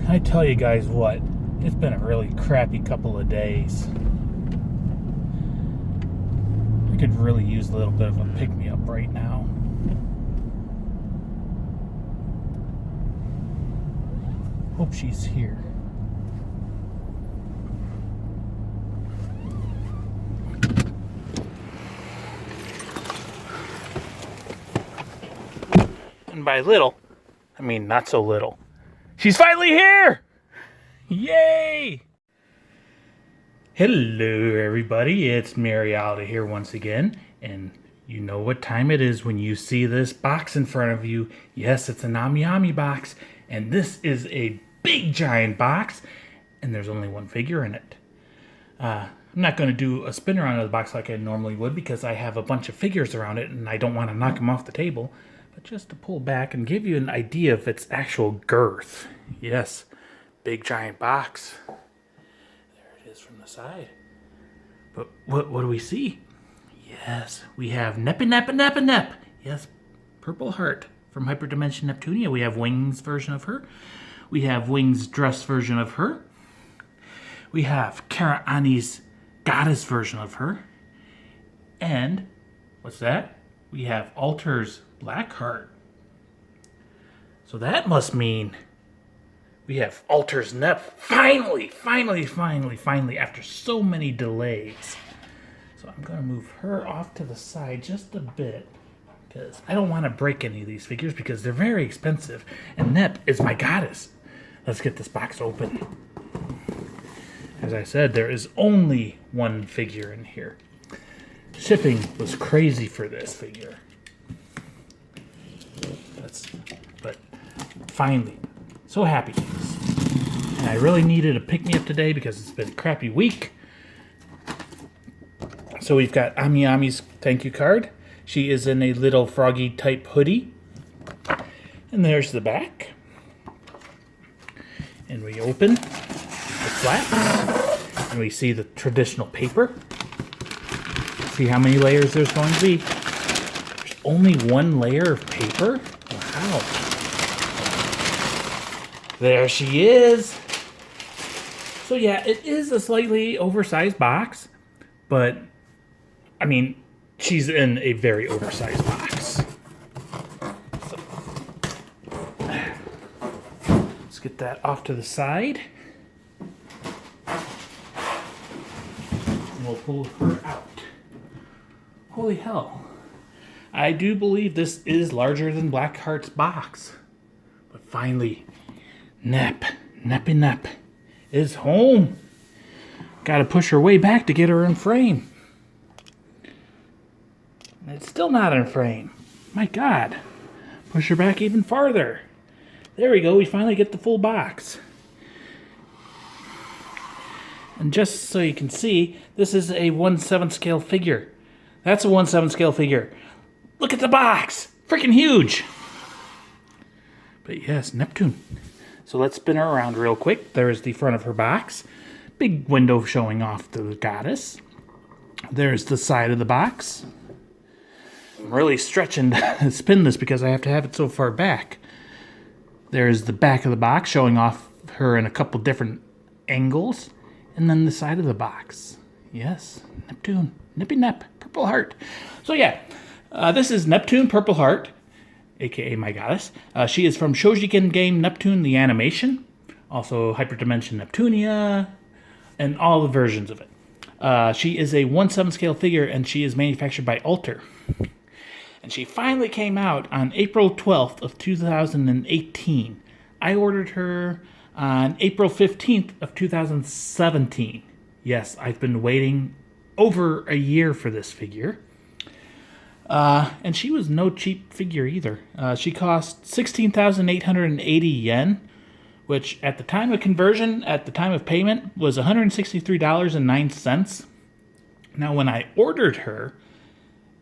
I tell you guys what, it's been a really crappy couple of days. I could really use a little bit of a pick-me-up right now. Hope she's here. And by little, I mean not so little. She's finally here! Yay! Hello everybody, it's Marialda here once again, and you know what time it is when you see this box in front of you. Yes, it's an Ami box, and this is a big giant box, and there's only one figure in it. I'm not going to do a spin around of the box like I normally would because I have a bunch of figures around it and I don't want to knock them off the table. But just to pull back and give you an idea of its actual girth. Yes, big giant box. There it is from the side. But what do we see? Yes, we have Nep. Yes, Purple Heart from Hyperdimension Neptunia. We have Wings version of her. We have Wings dress version of her. We have Kara Ani's goddess version of her. And, what's that? We have Alter's Blackheart. So that must mean we have Alter's Nep finally, after so many delays. So I'm going to move her off to the side just a bit because I don't want to break any of these figures because they're very expensive. And Nep is my goddess. Let's get this box open. As I said, there is only one figure in here. Shipping was crazy for this figure. But finally, so happy. And I really needed a pick-me-up today because it's been a crappy week. So we've got Ami's thank you card. She is in a little froggy type hoodie. And there's the back. And we open the flaps. And we see the traditional paper. See how many layers there's going to be. There's only one layer of paper? Wow. There she is. So yeah, it is a slightly oversized box, but I mean, she's in a very oversized box. So, let's get that off to the side. And we'll pull her out. Holy hell. I do believe this is larger than Blackheart's box. But finally, Nep is home. Gotta push her way back to get her in frame. And it's still not in frame. My God. Push her back even farther. There we go, we finally get the full box. And just so you can see, this is a 1/7 scale figure. That's a 1/7 scale figure. Look at the box! Freaking huge! But yes, Neptune. So let's spin her around real quick. There's the front of her box. Big window showing off the goddess. There's the side of the box. I'm really stretching to spin this because I have to have it so far back. There's the back of the box showing off her in a couple different angles. And then the side of the box. Yes, Neptune. Nep, Purple Heart. So yeah, this is Neptune Purple Heart, aka my goddess. She is from Shoujiken game Neptune the animation, also Hyperdimension Neptunia, and all the versions of it. She is a 1/7 scale figure, and she is manufactured by Alter. And she finally came out on April 12th of 2018. I ordered her on April 15th of 2017. Yes, I've been waiting over a year for this figure. And she was no cheap figure either. She cost 16,880 yen, which at the time of conversion, at the time of payment, was $163.09. Now, when I ordered her,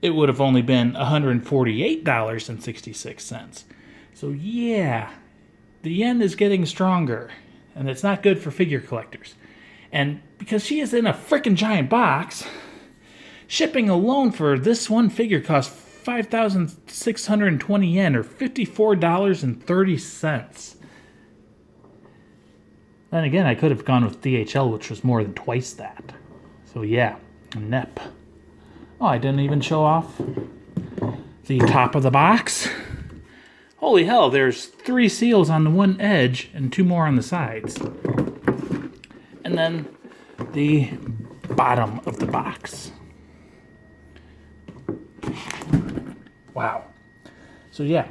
it would have only been $148.66. So yeah, the yen is getting stronger, and it's not good for figure collectors. And because she is in a freaking giant box, shipping alone for this one figure costs 5,620 yen, or $54.30. Then again, I could have gone with DHL, which was more than twice that. So yeah, Nep. Oh, I didn't even show off the top of the box. Holy hell, there's 3 seals on the one edge and 2 more on the sides. And then the bottom of the box. Wow. So yeah,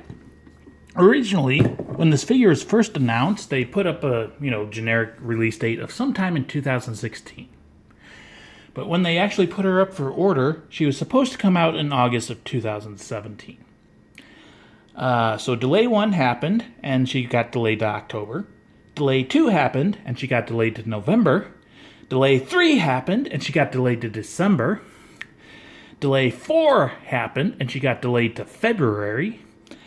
originally, when this figure was first announced, they put up a, generic release date of sometime in 2016. But when they actually put her up for order, she was supposed to come out in August of 2017. So delay 1 happened, and she got delayed to October. Delay 2 happened, and she got delayed to November. Delay 3 happened, and she got delayed to December. Delay 4 happened, and she got delayed to February.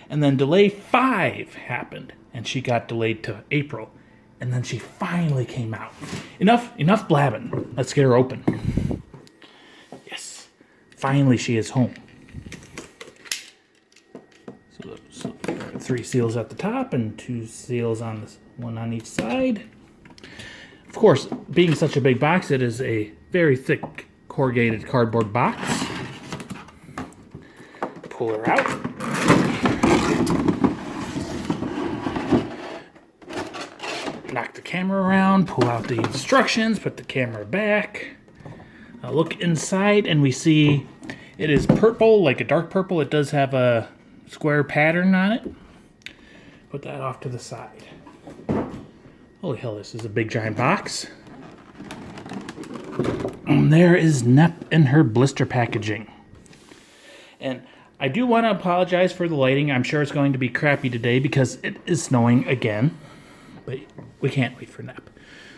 And then delay 5 happened, and she got delayed to April. And then she finally came out. Enough blabbing. Let's get her open. Yes. Finally she is home. So there are 3 seals at the top and 2 seals on this, 1 on each side. Of course, being such a big box, it is a very thick corrugated cardboard box. Pull her out. Knock the camera around, pull out the instructions, put the camera back. Look inside, and we see it is purple, like a dark purple. It does have a square pattern on it. Put that off to the side. Holy hell, this is a big giant box. And there is Nep in her blister packaging. And I do want to apologize for the lighting. I'm sure it's going to be crappy today because it is snowing again. But we can't wait for Nep.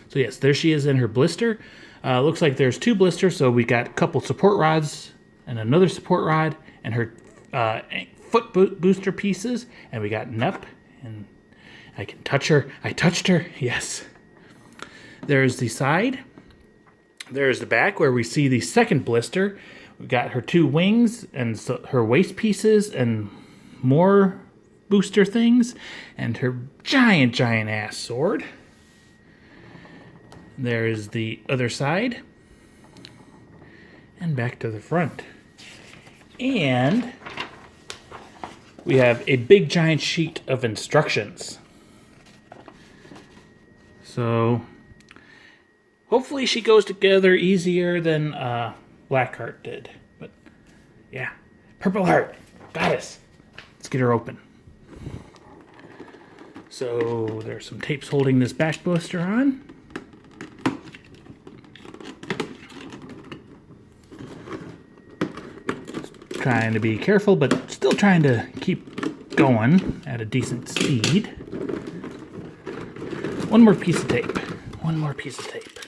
So yes, there she is in her blister. Looks like there's 2 blisters, so we got a couple support rods and another support rod and her foot booster pieces, and we got Nep, and I can touch her. I touched her, yes. There's the side. There's the back where we see the second blister. We got her 2 wings and her waist pieces and more booster things, and her giant ass sword. There's the other side, and back to the front. And we have a big giant sheet of instructions. So hopefully she goes together easier than Blackheart did. But yeah, Purple Heart, goddess. Let's get her open. So there's some tapes holding this bash blister on. Trying to be careful, but still trying to keep going at a decent speed. One more piece of tape. One more piece of tape.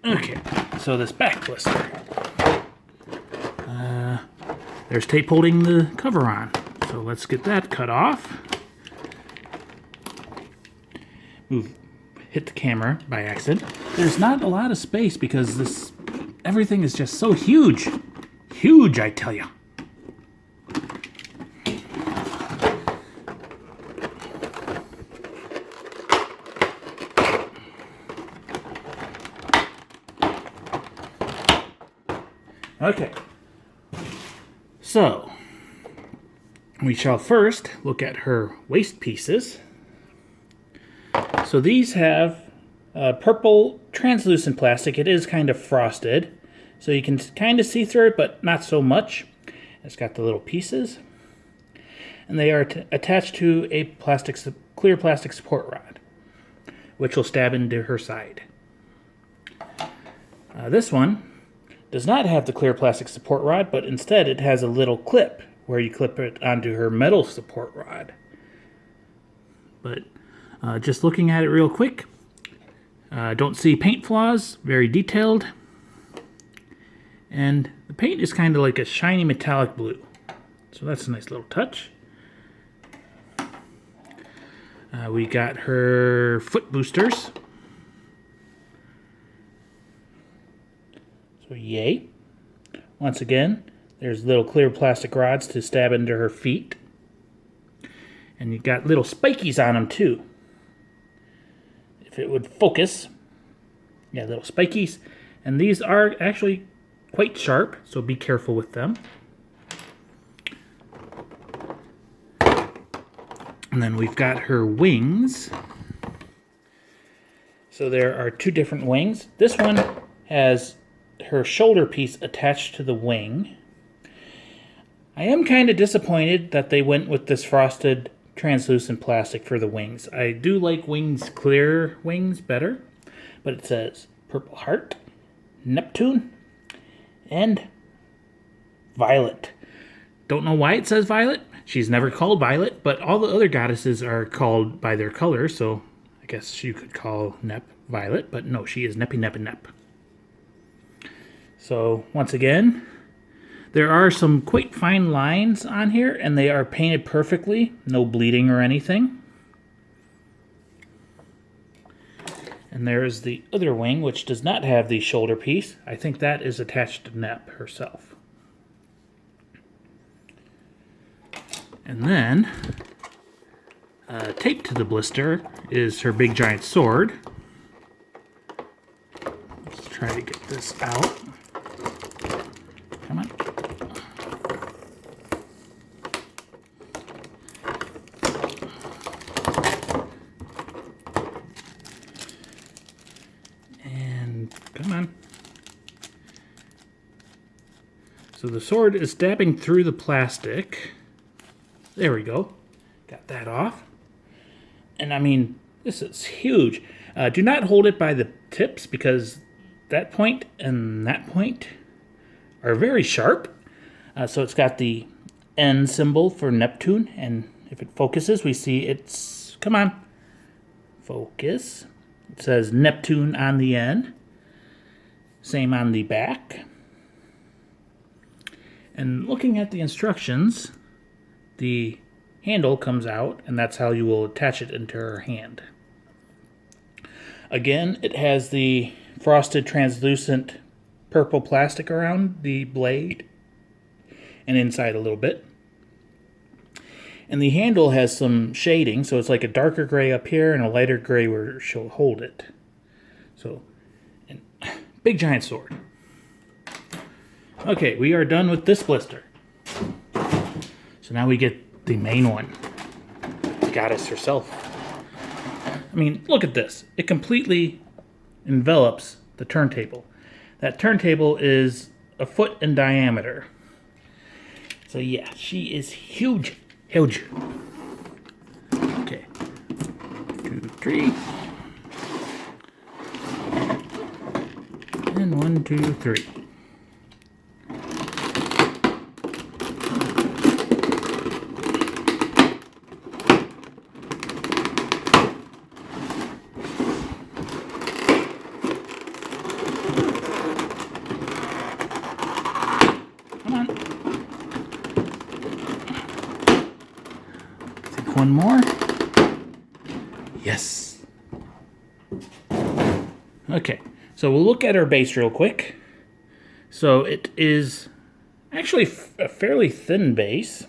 Okay, so this back blister. There's tape holding the cover on. So let's get that cut off. Hit the camera by accident. There's not a lot of space because everything is just so huge. Huge, I tell you. Okay. So, we shall first look at her waist pieces. So these have purple translucent plastic. It is kind of frosted, so you can kind of see through it, but not so much. It's got the little pieces, and they are attached to a clear plastic support rod, which will stab into her side. This one does not have the clear plastic support rod, but instead it has a little clip where you clip it onto her metal support rod. But just looking at it real quick, don't see paint flaws, very detailed. And the paint is kind of like a shiny metallic blue. So that's a nice little touch. We got her foot boosters. So yay. Once again, there's little clear plastic rods to stab into her feet. And you got little spikies on them too. If it would focus. Yeah, little spikies. And these are actually quite sharp, so be careful with them. And then we've got her wings. So there are two different wings. This one has her shoulder piece attached to the wing. I am kind of disappointed that they went with this frosted translucent plastic for the wings. I do like wings, clear wings better, but it says Purple Heart, Neptune, and Violet. Don't know why it says Violet. She's never called Violet, but all the other goddesses are called by their color, so I guess you could call Nep Violet, but no, she is Neppy Nep and Nep. So, once again, there are some quite fine lines on here, and they are painted perfectly. No bleeding or anything. And there's the other wing, which does not have the shoulder piece. I think that is attached to Nep herself. And then, taped to the blister is her big giant sword. Let's try to get this out. Come on. And come on. So the sword is stabbing through the plastic. There we go. Got that off. And I mean, this is huge. Do not hold it by the tips because that point and that point are very sharp. So it's got the N symbol for Neptune, and if it focuses, we see it's, come on, focus. It says Neptune on the end. Same on the back. And looking at the instructions, the handle comes out, and that's how you will attach it into her hand. Again, it has the frosted translucent purple plastic around the blade and inside a little bit. And the handle has some shading, so it's like a darker gray up here and a lighter gray where she'll hold it. So, and big giant sword. Okay, we are done with this blister. So now we get the main one, the goddess herself. I mean, look at this. It completely envelops the turntable. That turntable is a foot in diameter. So yeah, she is huge. Huge. Okay. 2, 3. And 1, 2, 3. One more. Yes. Okay, so we'll look at our base real quick. So it is actually a fairly thin base.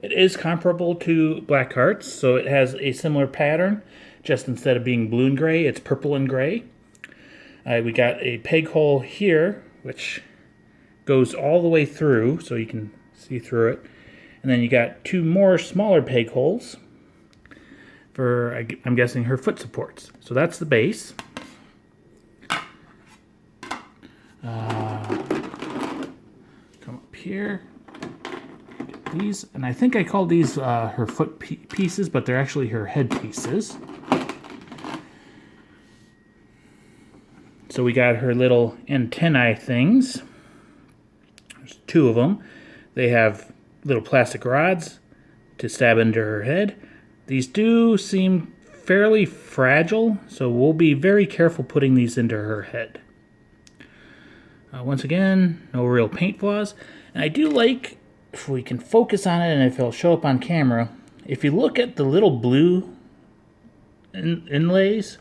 It is comparable to Blackheart's, so it has a similar pattern. Just instead of being blue and gray, it's purple and gray. We got a peg hole here, which goes all the way through, so you can see through it. And then you got 2 more smaller peg holes for, I'm guessing, her foot supports. So that's the base. Come up here. Get these, and I think I called these her foot pieces, but they're actually her head pieces. So we got her little antennae things. There's 2 of them. They have little plastic rods to stab into her head. These do seem fairly fragile, so we'll be very careful putting these into her head. Once again, no real paint flaws. And I do like, if we can focus on it and if it'll show up on camera, if you look at the little blue inlays,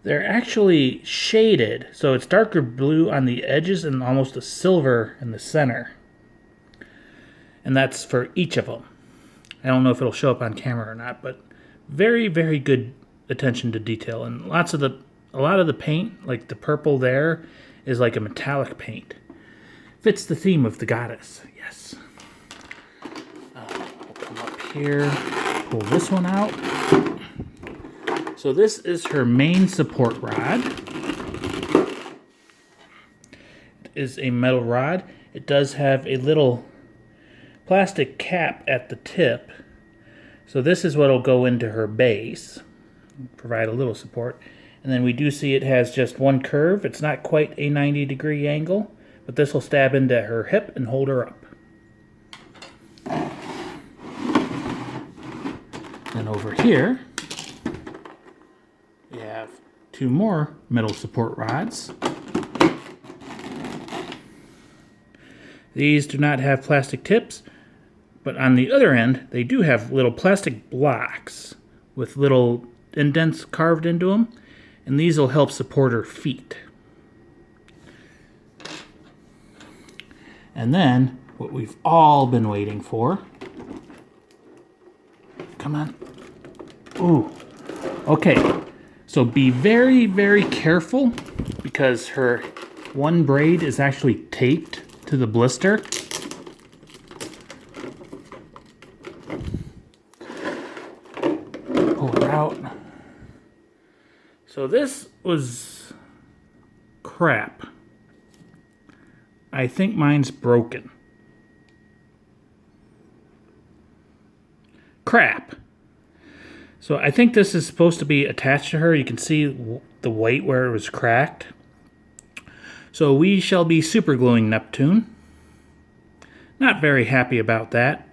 they're actually shaded. So it's darker blue on the edges and almost a silver in the center. And that's for each of them. I don't know if it'll show up on camera or not, but very, very good attention to detail. And a lot of the paint, like the purple there, is like a metallic paint. Fits the theme of the goddess, yes. We'll come up here, pull this one out. So this is her main support rod. It is a metal rod. It does have a little plastic cap at the tip. So this is what will go into her base, provide a little support. And then we do see it has just one curve. It's not quite a 90-degree angle, but this will stab into her hip and hold her up. Then over here, we have two more metal support rods. These do not have plastic tips, but on the other end, they do have little plastic blocks with little indents carved into them, and these will help support her feet. And then, what we've all been waiting for. Come on. Ooh. Okay. So be very, very careful because her one braid is actually taped to the blister. Pull it out. So this was crap. I think mine's broken. Crap. So I think this is supposed to be attached to her. You can see the white where it was cracked. So we shall be super gluing Neptune. Not very happy about that.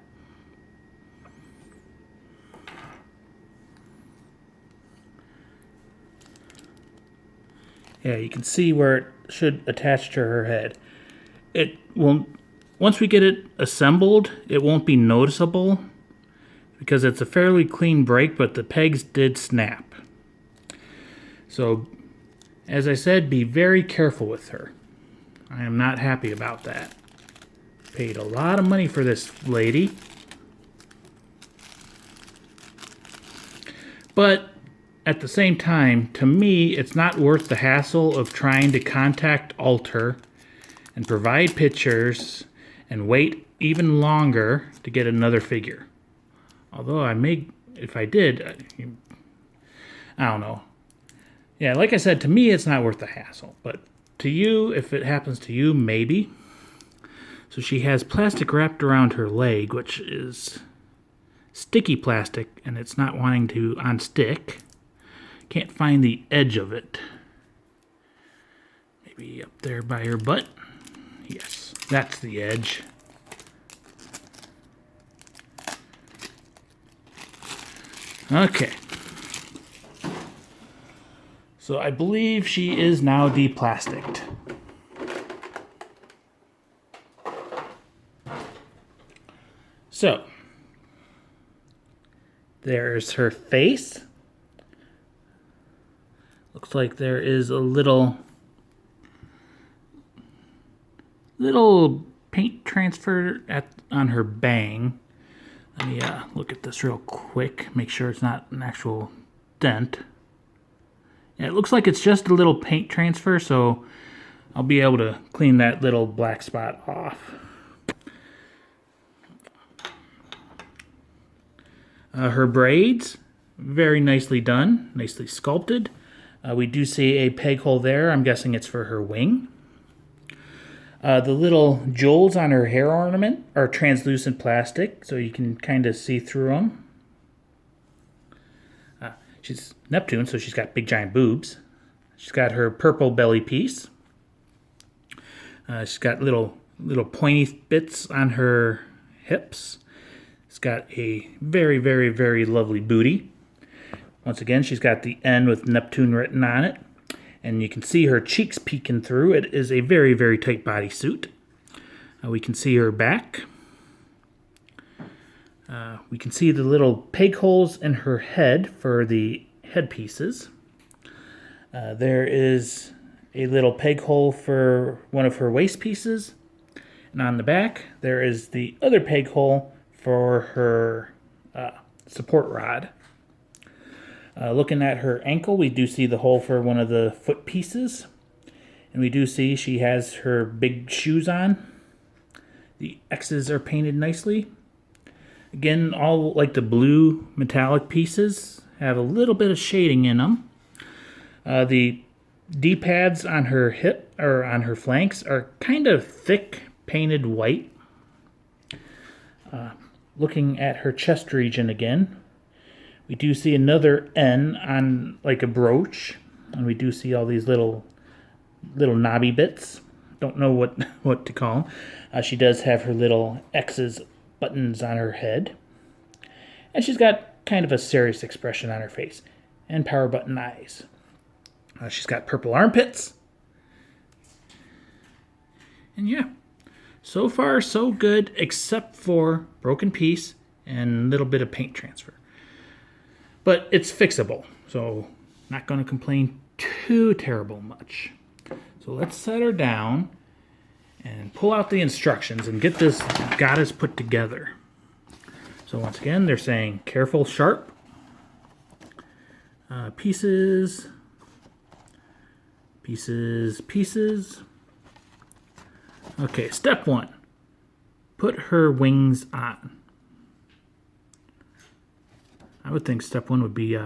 Yeah, you can see where it should attach to her head. It won't, once we get it assembled, it won't be noticeable because it's a fairly clean break, but the pegs did snap. So, as I said, be very careful with her. I am not happy about that. Paid a lot of money for this lady. But at the same time, to me, it's not worth the hassle of trying to contact Alter and provide pictures and wait even longer to get another figure. Although I may, if I did, I don't know. Yeah, like I said, to me, it's not worth the hassle. But to you, if it happens to you, maybe. So she has plastic wrapped around her leg, which is sticky plastic, and it's not wanting to unstick. Can't find the edge of it. Maybe up there by her butt. Yes, that's the edge. Okay. So I believe she is now deplasticked. So, there's her face. Looks like there is a little paint transfer on her bang. Let me look at this real quick, make sure it's not an actual dent. Yeah, it looks like it's just a little paint transfer, so I'll be able to clean that little black spot off. Her braids, very nicely done, nicely sculpted. We do see a peg hole there. I'm guessing it's for her wing. The little jewels on her hair ornament are translucent plastic, so you can kind of see through them. She's Neptune, so she's got big giant boobs. She's got her purple belly piece. She's got little pointy bits on her hips. She's got a very, very, very lovely booty. Once again, she's got the N with Neptune written on it. And you can see her cheeks peeking through. It is a very, very tight bodysuit. We can see her back. We can see the little peg holes in her head for the headpieces. There is a little peg hole for one of her waist pieces. And on the back, there is the other peg hole for her support rod. Looking at her ankle, we do see the hole for one of the foot pieces. And we do see she has her big shoes on. The X's are painted nicely. Again, all like the blue metallic pieces have a little bit of shading in them. The D-pads on her hip or on her flanks are kind of thick painted white. Looking at her chest region again, we do see another N on like a brooch, and we do see all these little knobby bits. Don't know what to call them. She does have her little X's buttons on her head, and she's got kind of a serious expression on her face and power button eyes. She's got purple armpits, and yeah, so far so good, except for broken piece and a little bit of paint transfer. But it's fixable, so not going to complain too terrible much. So let's set her down and pull out the instructions and get this goddess put together. So once again, they're saying careful, sharp, pieces, pieces, pieces. Okay, step 1, put her wings on. I would think step 1 would be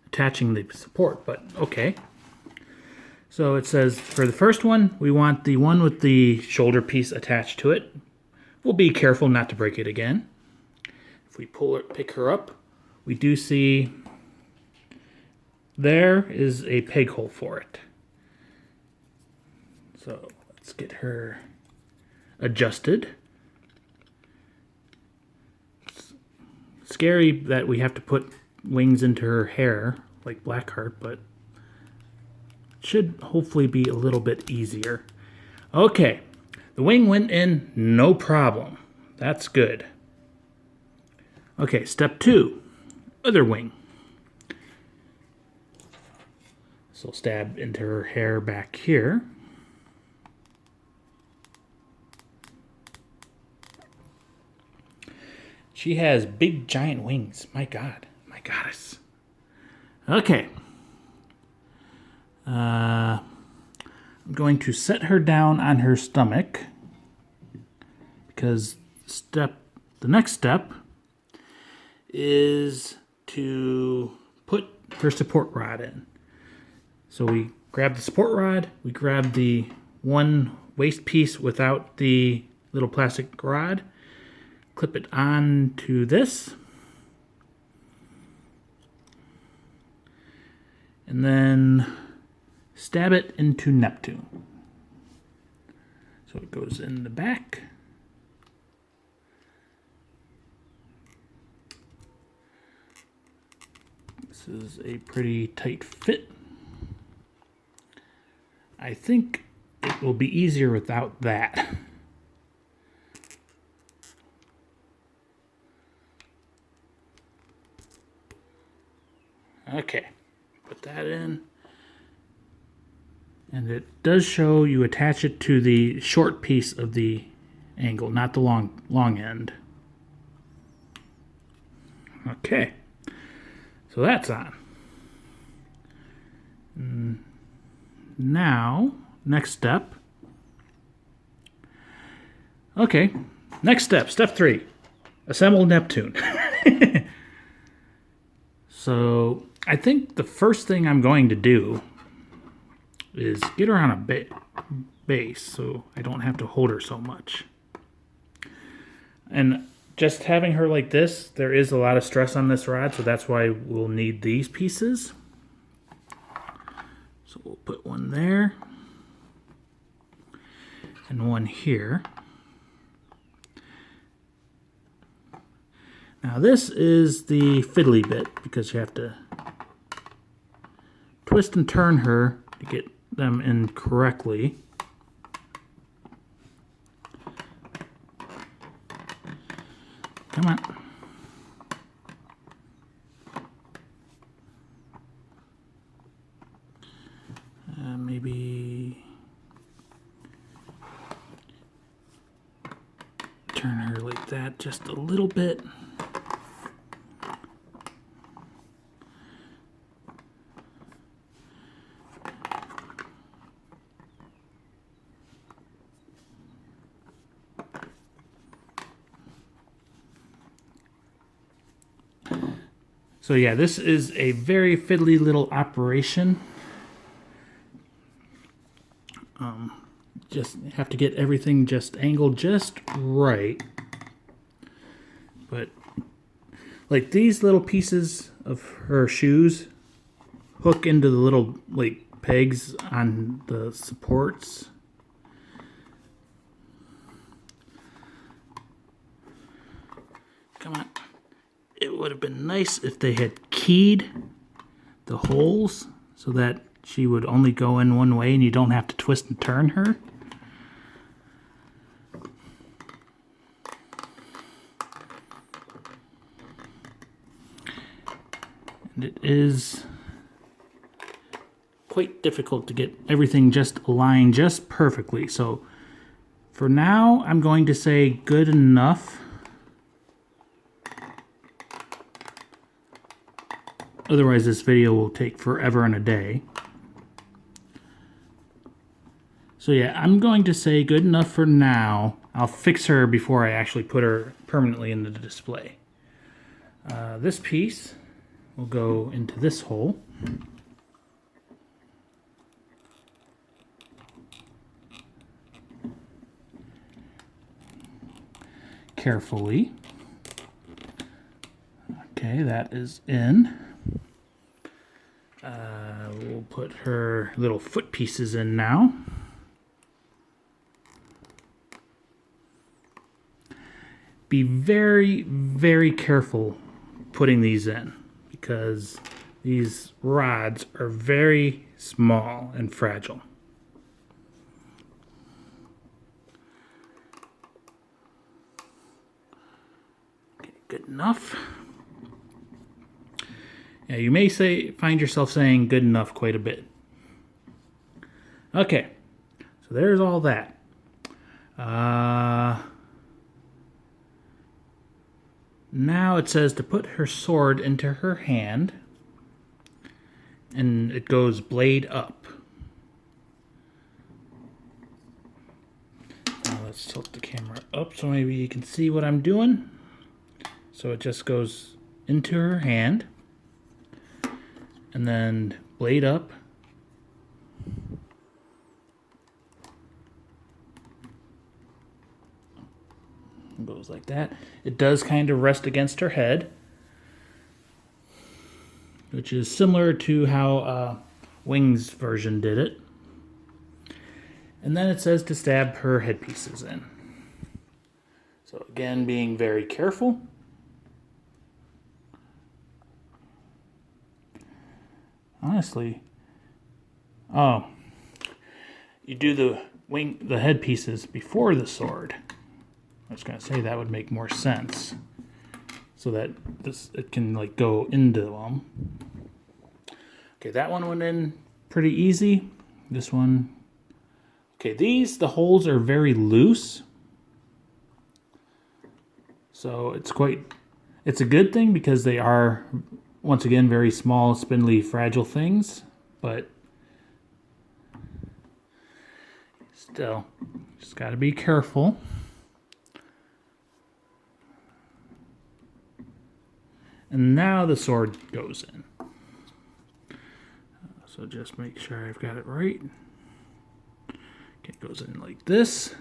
attaching the support, but okay. So it says for the first one, we want the one with the shoulder piece attached to it. We'll be careful not to break it again. If we pick her up, we do see there is a peg hole for it. So let's get her adjusted. Scary that we have to put wings into her hair like Blackheart, but it should hopefully be a little bit easier. Okay, the wing went in no problem. That's good. Okay, step 2, other wing. So stab into her hair back here. She has big giant wings. My God, my goddess. Okay. I'm going to set her down on her stomach because the next step is to put her support rod in. So we grab the support rod, we grab the one waist piece without the little plastic rod, clip it on to this, and then stab it into Neptune. So it goes in the back. This is a pretty tight fit. I think it will be easier without that. Okay, put that in. And it does show you attach it to the short piece of the angle, not the long end. Okay, so that's on. Now, next step. Okay, next step, step 3. Assemble Neptune. So, I think the first thing I'm going to do is get her on a base so I don't have to hold her so much. And just having her like this, there is a lot of stress on this rod, so that's why we'll need these pieces. So we'll put one there and one here. Now this is the fiddly bit because you have to twist and turn her to get them in correctly. Come on. Maybe turn her like that just a little bit. So yeah, this is a very fiddly little operation. Just have to get everything just angled just right. But like these little pieces of her shoes hook into the little like pegs on the supports. Come on. It would have been nice if they had keyed the holes so that she would only go in one way and you don't have to twist and turn her. And it is quite difficult to get everything just aligned just perfectly. So for now, I'm going to say good enough. Otherwise, this video will take forever and a day. So yeah, I'm going to say good enough for now. I'll fix her before I actually put her permanently in the display. This piece will go into this hole. Carefully. Okay, that is in. We'll put her little foot pieces in now. Be very, very careful putting these in because these rods are very small and fragile. Okay, good enough. Yeah, you may find yourself saying good enough quite a bit. Okay, so there's all that. Now it says to put her sword into her hand, and it goes blade up. Now let's tilt the camera up so maybe you can see what I'm doing. So it just goes into her hand, and then blade up. Goes like that. It does kind of rest against her head, which is similar to how Wing's version did it. And then it says to stab her headpieces in. So again, being very careful. Honestly, you do the headpieces before the sword. I was going to say that would make more sense, so that it can like go into them. Okay, that one went in pretty easy. This one, okay, the holes are very loose, so it's a good thing because they are once again very small, spindly, fragile things, but still, just got to be careful. And now the sword goes in. So just make sure I've got it right. Okay, it goes in like this.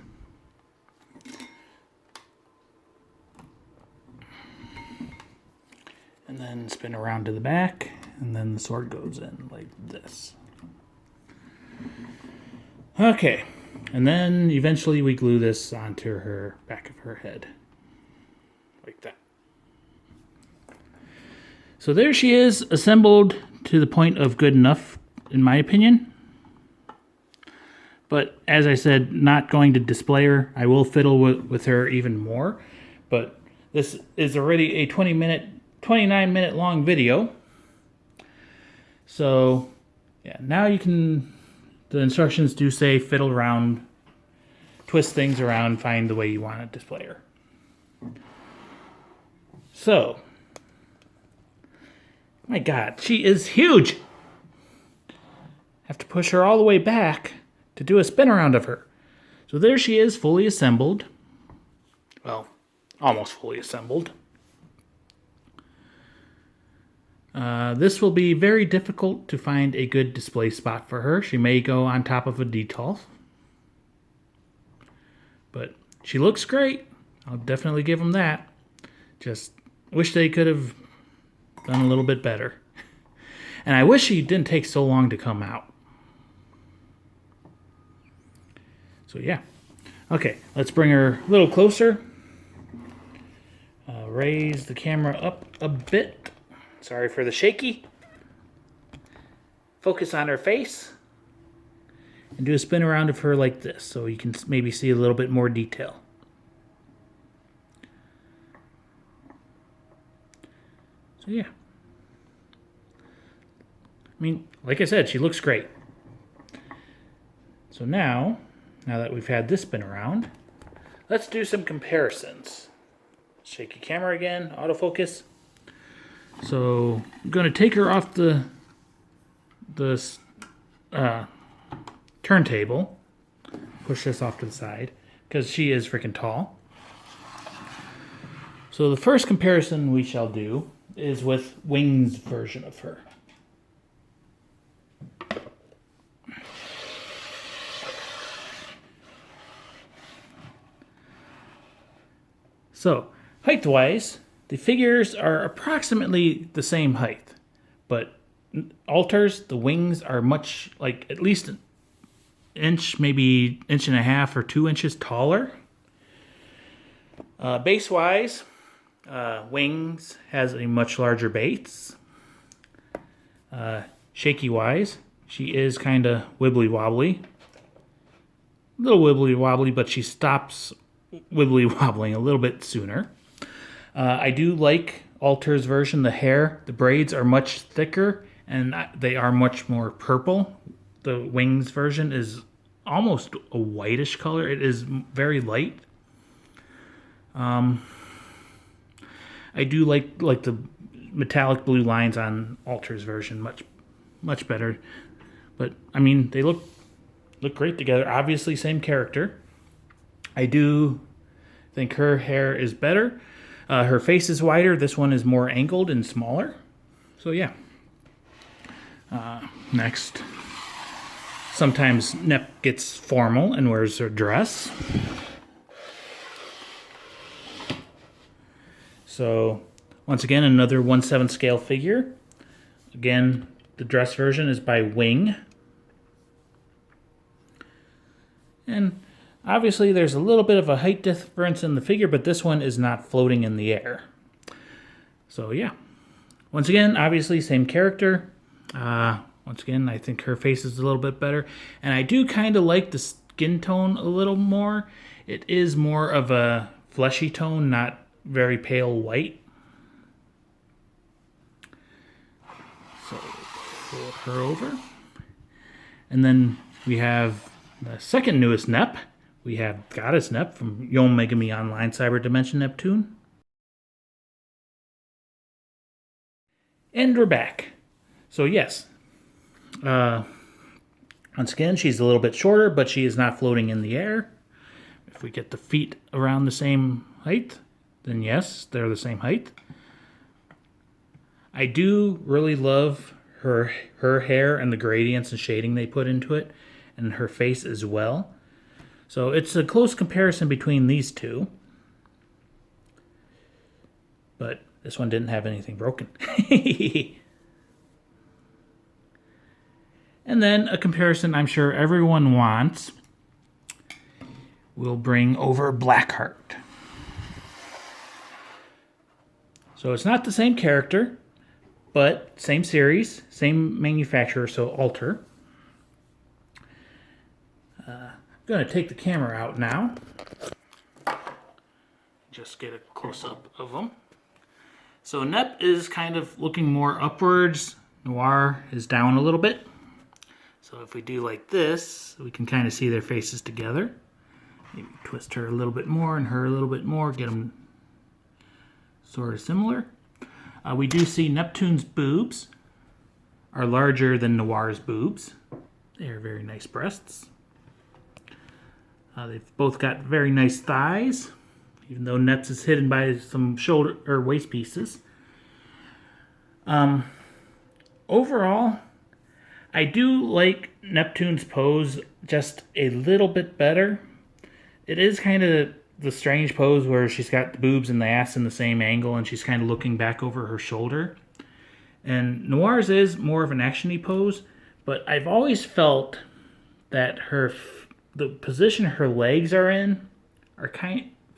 And then spin around to the back, and then the sword goes in like this. Okay, and then eventually we glue this onto her back of her head. Like that. So there she is, assembled to the point of good enough, in my opinion. But as I said, not going to display her. I will fiddle with her even more. But this is already a 29-minute long video. So, yeah, now you can, the instructions do say fiddle around, twist things around, find the way you want to display her. So, my God, she is huge. Have to push her all the way back to do a spin around of her. So there she is, fully assembled. Well, almost fully assembled. This will be very difficult to find a good display spot for her. She may go on top of a detail. But she looks great. I'll definitely give them that. Just wish they could have done a little bit better. And I wish she didn't take so long to come out. So yeah. Okay, let's bring her a little closer. Raise the camera up a bit. Sorry for the shaky. Focus on her face. And do a spin around of her like this so you can maybe see a little bit more detail. So yeah. I mean, like I said, she looks great. So now that we've had this spin around, let's do some comparisons. Shaky camera again, autofocus. So I'm going to take her off the turntable, push this off to the side, because she is freaking tall. So the first comparison we shall do is with Wing's version of her. So, height-wise, the figures are approximately the same height, but alters, the wings are much, like at least an inch, maybe inch and a half or 2 inches taller. Base-wise, Wings has a much larger base. Shaky-wise, she is kind of wibbly-wobbly. A little wibbly-wobbly, but she stops wibbly-wobbling a little bit sooner. I do like Alter's version. The braids are much thicker, and they are much more purple. The Wings version is almost a whitish color. It is very light. I do like the metallic blue lines on Alter's version much better. But I mean, they look great together. Obviously, same character. I do think her hair is better. Her face is wider. This one is more angled and smaller. So yeah. Next. Sometimes Nep gets formal and wears her dress. So once again, another 1/7 scale figure. Again, the dress version is by Wing. And obviously there's a little bit of a height difference in the figure, but this one is not floating in the air. So yeah. Once again, obviously same character. Once again, I think her face is a little bit better. And I do kind of like the skin tone a little more. It is more of a fleshy tone, not very pale white. So pull her over. And then we have the second newest Nep. We have Goddess Nep from Yo Megami Online Cyber Dimension Neptune. And we're back. So yes. Once again, she's a little bit shorter, but she is not floating in the air. If we get the feet around the same height, then yes, they're the same height. I do really love her hair and the gradients and shading they put into it, and her face as well. So it's a close comparison between these two. But this one didn't have anything broken. And then a comparison I'm sure everyone wants. We'll bring over Blackheart. So it's not the same character, but same series, same manufacturer, so Alter. I'm going to take the camera out now. Just get a close-up of them. So Nep is kind of looking more upwards. Noir is down a little bit. So if we do like this, we can kind of see their faces together. Maybe twist her a little bit more and her a little bit more, get them sort of similar. We do see Neptune's boobs are larger than Noir's boobs. They are very nice breasts. They've both got very nice thighs, even though Nep's is hidden by some shoulder or waist pieces. overall, I do like Neptune's pose just a little bit better. It is kind of the strange pose where she's got the boobs and the ass in the same angle and she's kind of looking back over her shoulder. And Noir's is more of an action-y pose, but I've always felt that the position her legs are in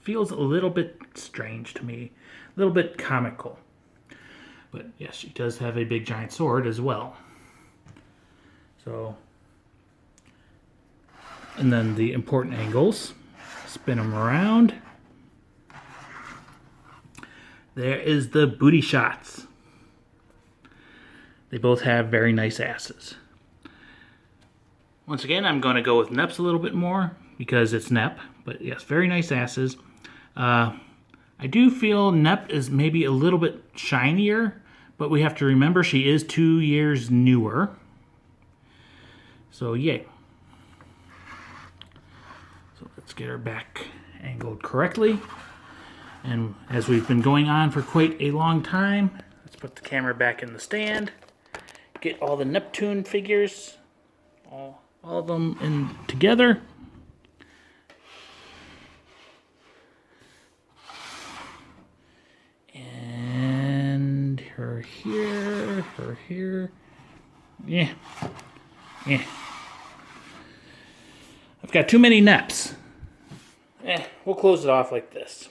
feels a little bit strange to me, a little bit comical. But yes, she does have a big giant sword as well. So, and then the important angles, spin them around. There is the booty shots. They both have very nice asses. Once again, I'm going to go with Nep's a little bit more because it's Nep. But yes, very nice asses. I do feel Nep is maybe a little bit shinier, but we have to remember she is 2 years newer. So yay. So let's get her back angled correctly. And as we've been going on for quite a long time, let's put the camera back in the stand. Get all the Neptune figures, all of them in together. And her here. Yeah. I've got too many Neps. We'll close it off like this.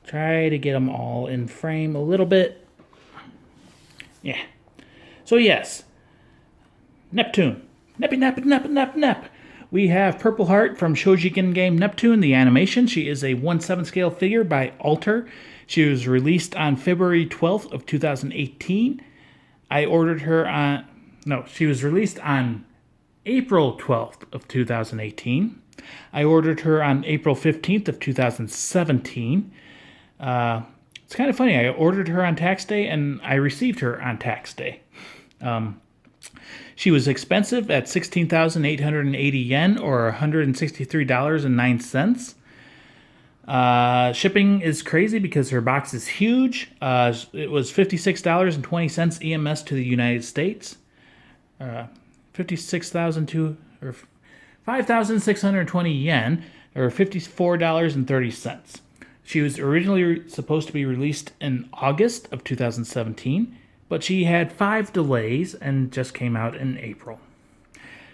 Try to get them all in frame a little bit. Yeah. So yes, Neptune. Nep. We have Purple Heart from Shoujigen Game Neptune, the animation. She is a 1/7 scale figure by Alter. She was released on February 12th of 2018. She was released on April 12th of 2018. I ordered her on April 15th of 2017. It's kind of funny. I ordered her on tax day and I received her on tax day. She was expensive at 16,880 yen or $163.09. Shipping is crazy because her box is huge. It was $56.20 EMS to the United States. 5,620 yen or $54.30. She was originally supposed to be released in August of 2017, but she had 5 delays and just came out in April.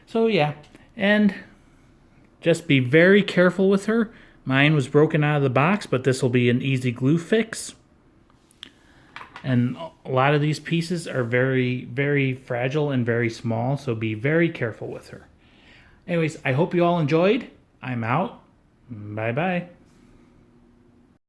So yeah, and just be very careful with her. Mine was broken out of the box, but this will be an easy glue fix. And a lot of these pieces are very, very fragile and very small, so be very careful with her. Anyways, I hope you all enjoyed. I'm out. Bye-bye.